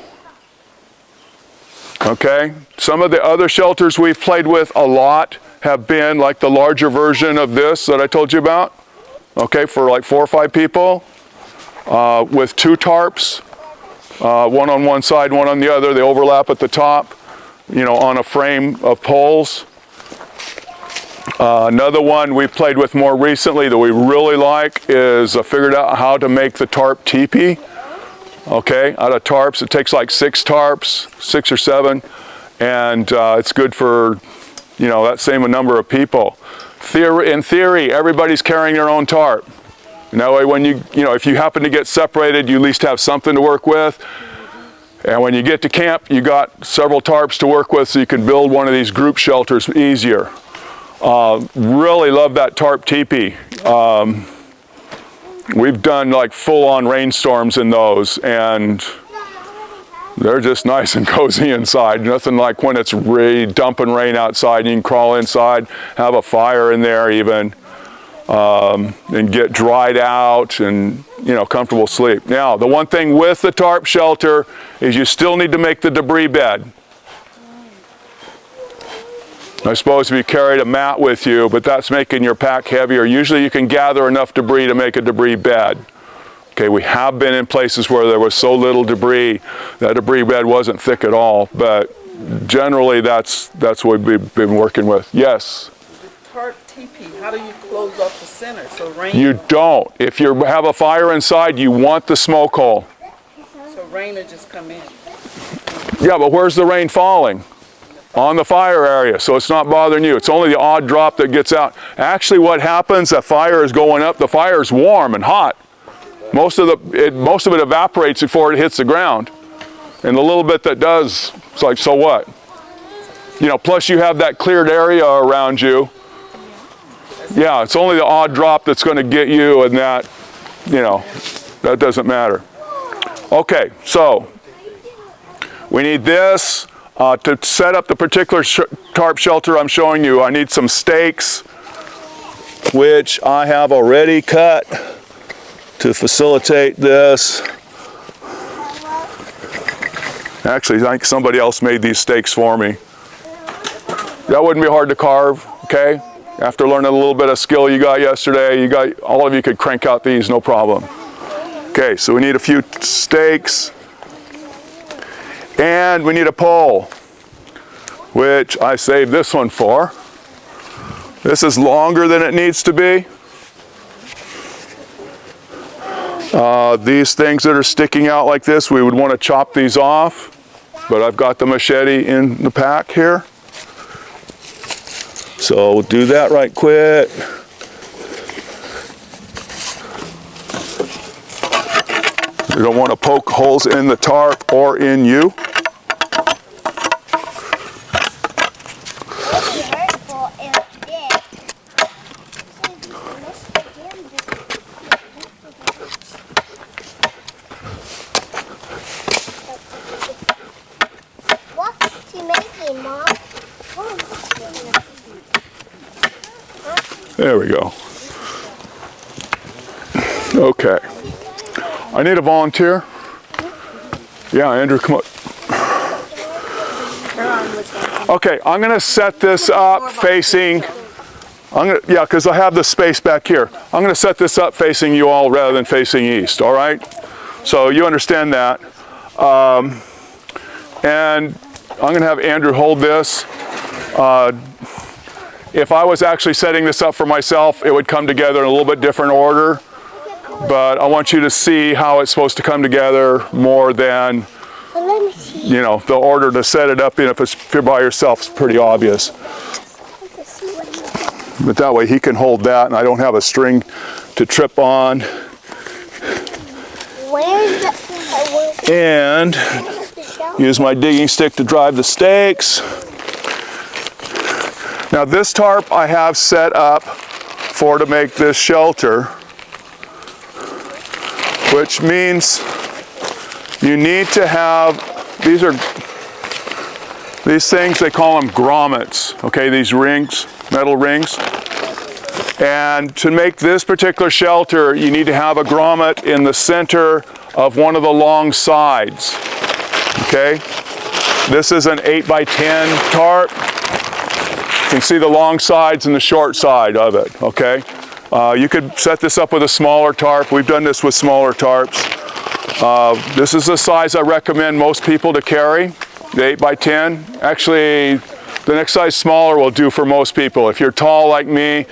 Okay? Some of the other shelters we've played with a lot have been like the larger version of this that I told you about. Okay, for like 4 or 5 people. With 2 tarps. One on one side, one on the other. They overlap at the top. You know, on a frame of poles. Another one we played with more recently that we really like is figured out how to make the tarp teepee. Okay, out of tarps. It takes like 6 tarps, 6 or 7, and it's good for, you know, that same number of people. In theory, everybody's carrying their own tarp. And that way, when you know, if you happen to get separated, you at least have something to work with. And when you get to camp, you got several tarps to work with, so you can build one of these group shelters easier. Really love that tarp teepee. We've done like full-on rainstorms in those, and they're just nice and cozy inside. Nothing like when it's really dumping rain outside. You can crawl inside, have a fire in there even, and get dried out and, you know, comfortable sleep. Now, the one thing with the tarp shelter is you still need to make the debris bed. I suppose if you carried a mat with you, but that's making your pack heavier. Usually you can gather enough debris to make a debris bed. Okay, we have been in places where there was so little debris, that debris bed wasn't thick at all, but generally that's what we've been working with. Yes? Tarp teepee, how do you close off the center so rain? You don't. If you have a fire inside, you want the smoke hole. So rain will just come in. Yeah, but where's the rain falling? On the fire area, so it's not bothering you. It's only the odd drop that gets out. Actually, what happens, the fire is going up, the fire is warm and hot. Most of it evaporates before it hits the ground. And the little bit that does, it's like, so what? You know, plus you have that cleared area around you. Yeah, it's only the odd drop that's going to get you, and that, you know, that doesn't matter. Okay, so we need this. To set up the particular tarp shelter I'm showing you, I need some stakes, which I have already cut to facilitate this. Actually, I think somebody else made these stakes for me. That wouldn't be hard to carve, okay? After learning a little bit of skill you got yesterday, all of you could crank out these, no problem. Okay, so we need a few stakes. And we need a pole, which I saved this one for. This is longer than it needs to be. These things that are sticking out like this, we would want to chop these off, but I've got the machete in the pack here. So we'll do that right quick. You don't want to poke holes in the tarp or in you. What's she making, Mom? There we go. Okay. I need a volunteer. Yeah, Andrew, come on. Okay, I'm going to set this up facing, yeah, because I have the space back here. I'm going to set this up facing you all rather than facing east, all right? So you understand that. And I'm going to have Andrew hold this. If I was actually setting this up for myself, it would come together in a little bit different order. But I want you to see how it's supposed to come together more than, you know, the order to set it up in. If you're by yourself, it's pretty obvious. But that way he can hold that and I don't have a string to trip on. And use my digging stick to drive the stakes. Now this tarp I have set up to make this shelter, which means you need to have, these things, they call them grommets, okay, these rings, metal rings. And to make this particular shelter, you need to have a grommet in the center of one of the long sides, okay? This is an 8x10 tarp. You can see the long sides and the short side of it, okay? You could set this up with a smaller tarp. We've done this with smaller tarps. This is the size I recommend most people to carry, the 8x10. Actually, the next size smaller will do for most people. If you're tall like me,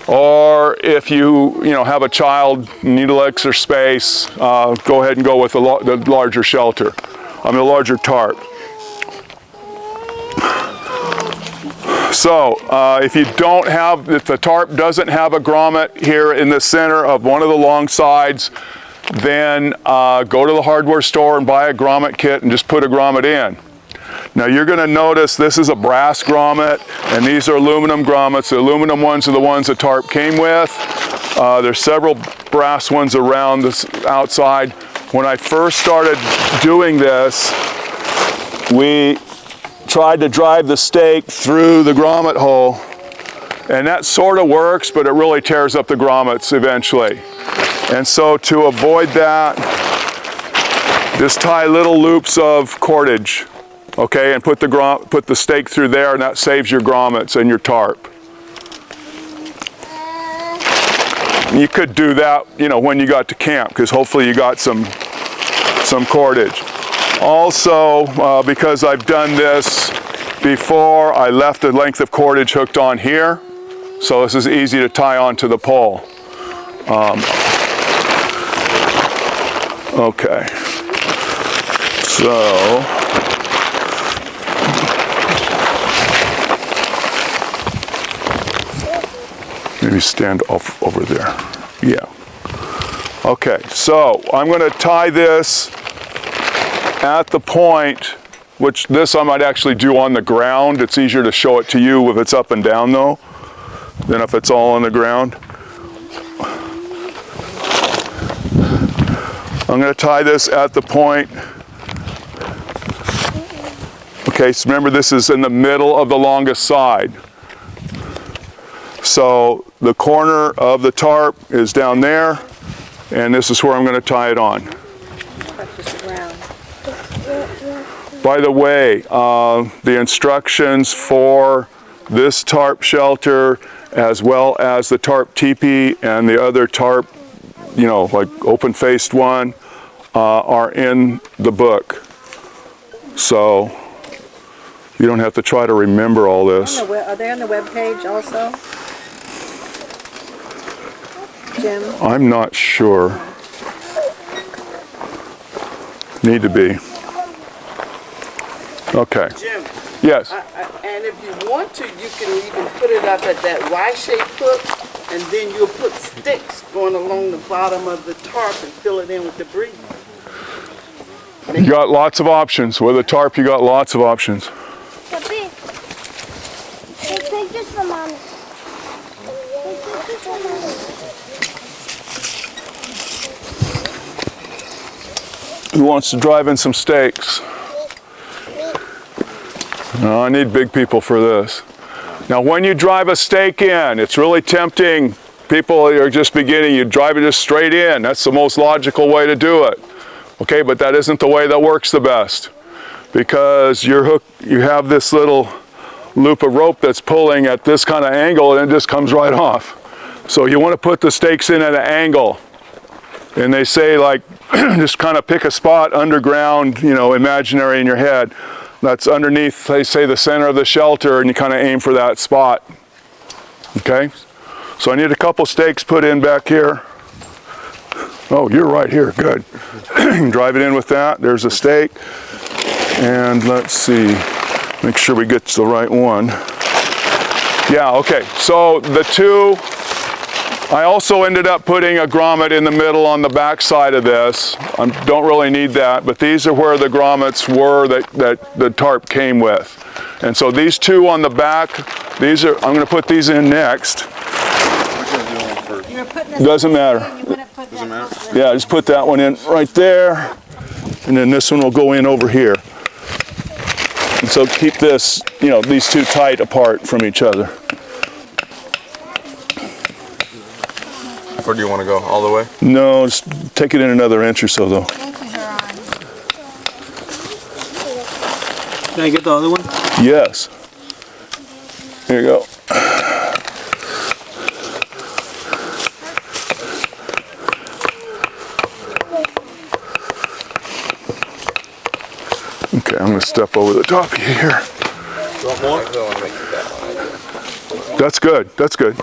or if you have a child, need a little extra space, go ahead and go with the larger shelter. The larger tarp. So, if the tarp doesn't have a grommet here in the center of one of the long sides, then go to the hardware store and buy a grommet kit and just put a grommet in. Now you're going to notice this is a brass grommet and these are aluminum grommets. The aluminum ones are the ones the tarp came with. There's several brass ones around this outside. When I first started doing this, we tried to drive the stake through the grommet hole, and that sort of works, but it really tears up the grommets eventually. And so to avoid that, just tie little loops of cordage, okay, and put the stake through there, and that saves your grommets and your tarp. You could do that, when you got to camp, because hopefully you got some cordage. Also, because I've done this before, I left a length of cordage hooked on here, so this is easy to tie onto the pole. Okay, so maybe stand off over there. Yeah. Okay, so I'm going to tie this at the point, which this I might actually do on the ground. It's easier to show it to you if it's up and down though, than if it's all on the ground. I'm going to tie this at the point. Okay, so remember this is in the middle of the longest side. So the corner of the tarp is down there, and this is where I'm going to tie it on. By the way, the instructions for this tarp shelter, as well as the tarp teepee and the other tarp, like open-faced one, are in the book. So you don't have to try to remember all this. Are they on the web page also, Jim? I'm not sure. need to be. Okay. Jim, Yes. and if you want to, you can even put it up at that Y-shaped hook, and then you'll put sticks going along the bottom of the tarp and fill it in with debris. You got lots of options. With a tarp, you got lots of options. Papi, take pictures for Mommy. Take pictures for Mommy. Who wants to drive in some steaks? No, I need big people for this. Now, when you drive a stake in, it's really tempting. People are just beginning, you drive it just straight in. That's the most logical way to do it. Okay, but that isn't the way that works the best. Because your hook, you have this little loop of rope that's pulling at this kind of angle and it just comes right off. So you want to put the stakes in at an angle. And they say, like, just kind of pick a spot underground, you know, imaginary in your head. That's underneath, they say, the center of the shelter, and you kind of aim for that spot. Okay? So I need a couple stakes put in back here. Oh, you're right here. Good. Drive it in with that. There's a stake. And let's see. Make sure we get to the right one. Yeah, okay. So the two, I also ended up putting a grommet in the middle on the back side of this. I don't really need that, but these are where the grommets were that the tarp came with. And so these two on the back, these are, I'm going to put these in next. Doesn't matter. Yeah, just put that one in right there, and then this one will go in over here. And so keep this, you know, these two tight apart from each other. Where do you want to go? All the way? No, just take it in another inch or so, though. Can I get the other one? Yes. Here you go. Okay, I'm going to step over the top of you here. Want more? That's good. That's good.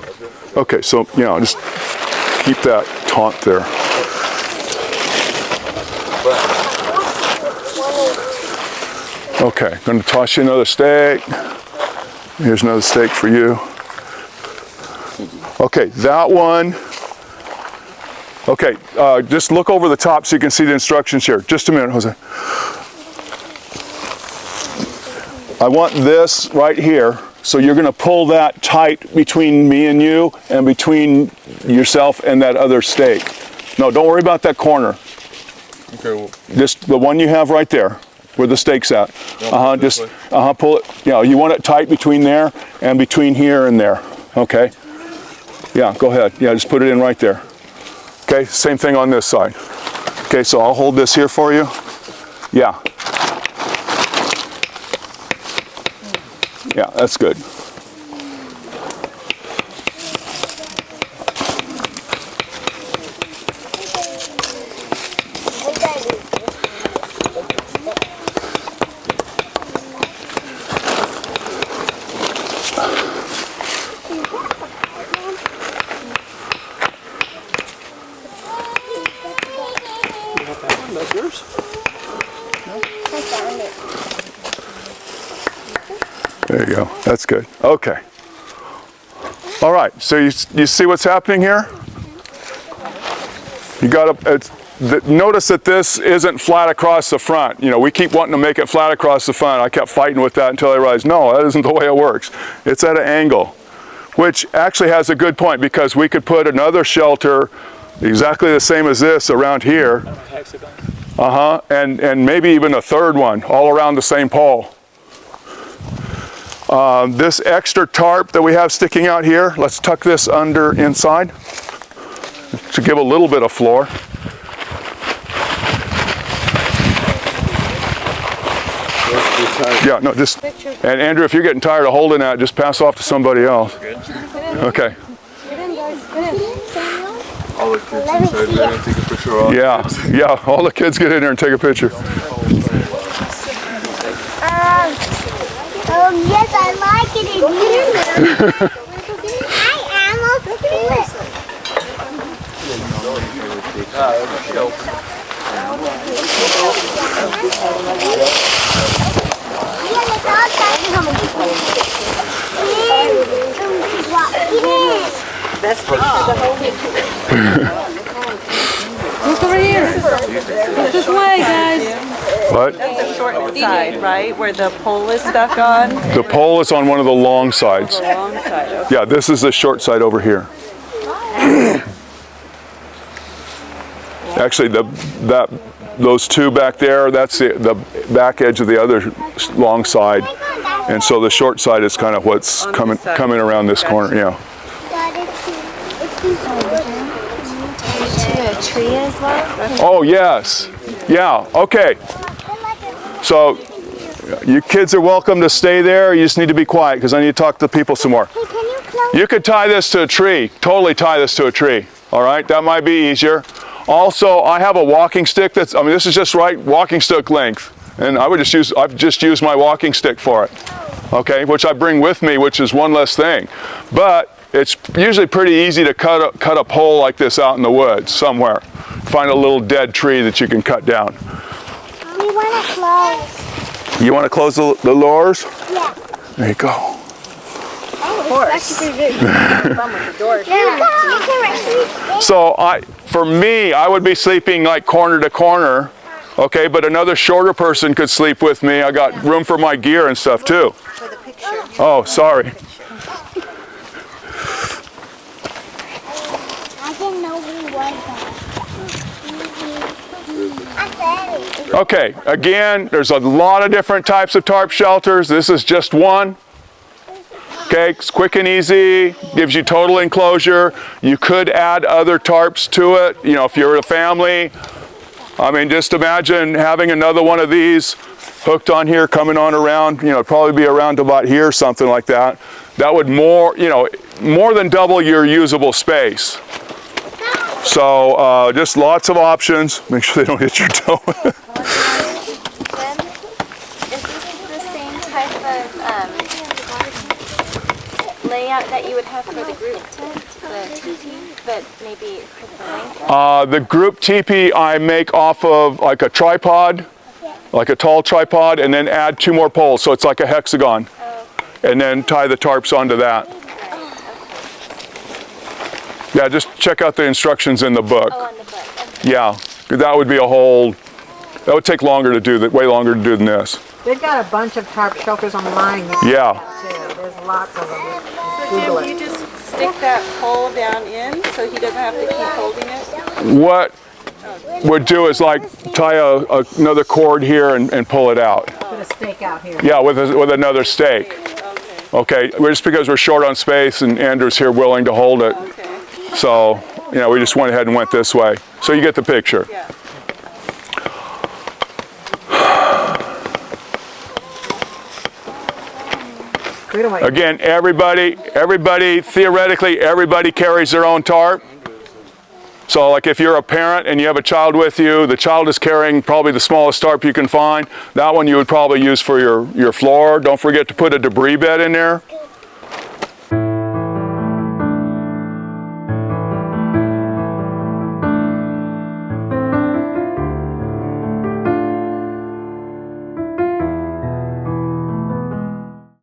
Okay, so, you know, just keep that taut there. Okay, going to toss you another steak. Here's another steak for you. Okay, that one. Okay, just look over the top so you can see the instructions here. Just a minute, Jose. I want this right here, so you're going to pull that tight between me and you and between yourself and that other stake. No, don't worry about that corner. Okay, well. Just the one you have right there, where the stake's at. Just pull it. You know, you want it tight between there and between here and there. Okay. Yeah, go ahead. Yeah, just put it in right there. Okay, same thing on this side. Okay, so I'll hold this here for you. Yeah. Yeah, that's good. That's yours? There you go. That's good. Okay. All right. So you see what's happening here? You got to notice that this isn't flat across the front. You know, we keep wanting to make it flat across the front. I kept fighting with that until I realized, no, that isn't the way it works. It's at an angle, which actually has a good point because we could put another shelter exactly the same as this around here. And maybe even a third one all around the same pole. This extra tarp that we have sticking out here, let's tuck this under inside to give a little bit of floor. Yeah, no, just, and Andrew, if you're getting tired of holding that, just pass off to somebody else. Okay. All the kids inside there and take a picture of all Yeah, all the kids get in there and take a picture. Yes, I like it in here. I almost do it. Best picture of the whole week. Look over here. Look this way, guys. What? Short side, right, where the pole is stuck on? The pole is on one of the long sides. Long side, okay. Yeah, this is the short side over here. Actually, those two back there, that's the back edge of the other long side. And so the short side is kind of what's coming around this corner, yeah. To a tree as well? Oh, yes. Yeah, okay. So you kids are welcome to stay there. You just need to be quiet because I need to talk to people some more. Hey, can you close? You could tie this to a tree. Totally tie this to a tree. All right, that might be easier. Also, I have a walking stick that's, I mean, this is just right walking stick length. And I've just used my walking stick for it. Okay, which I bring with me, which is one less thing. But it's usually pretty easy to cut a pole like this out in the woods somewhere. Find a little dead tree that you can cut down. We want to close. You want to close the lures? Yeah. There you go. So for me, I would be sleeping like corner to corner, okay, but another shorter person could sleep with me. I got room for my gear and stuff too. For the picture. Oh, sorry. I didn't know we was that. Okay, again, there's a lot of different types of tarp shelters. This is just one. Okay, it's quick and easy, gives you total enclosure. You could add other tarps to it, you know, if you're a family. I mean, just imagine having another one of these hooked on here, coming on around, you know, probably be around about here, something like that. That would more than double your usable space. So just lots of options. Make sure they don't hit your toe. Is this the same type of layout that you would have for the group tent, the teepee, but maybe for the length? The group teepee I make off of like a tripod, like a tall tripod, and then add 2 more poles, so it's like a hexagon. And then tie the tarps onto that. Yeah, just check out the instructions in the book. Oh, on the book. Okay. Yeah, that would be that would take longer to do, way longer to do than this. They've got a bunch of tarp shelters online. Yeah. Too. There's lots of them. So Google Jim, it. you just stick that pole down in so he doesn't have to keep holding it? What would do is like tie another cord here and pull it out. Put a stake out here. Yeah, with another stake. Okay, just because we're short on space and Andrew's here willing to hold it. Okay. So, you know, we just went ahead and went this way. So you get the picture. Yeah. Again, everybody, theoretically, everybody carries their own tarp. So like if you're a parent and you have a child with you, the child is carrying probably the smallest tarp you can find. That one you would probably use for your floor. Don't forget to put a debris bed in there.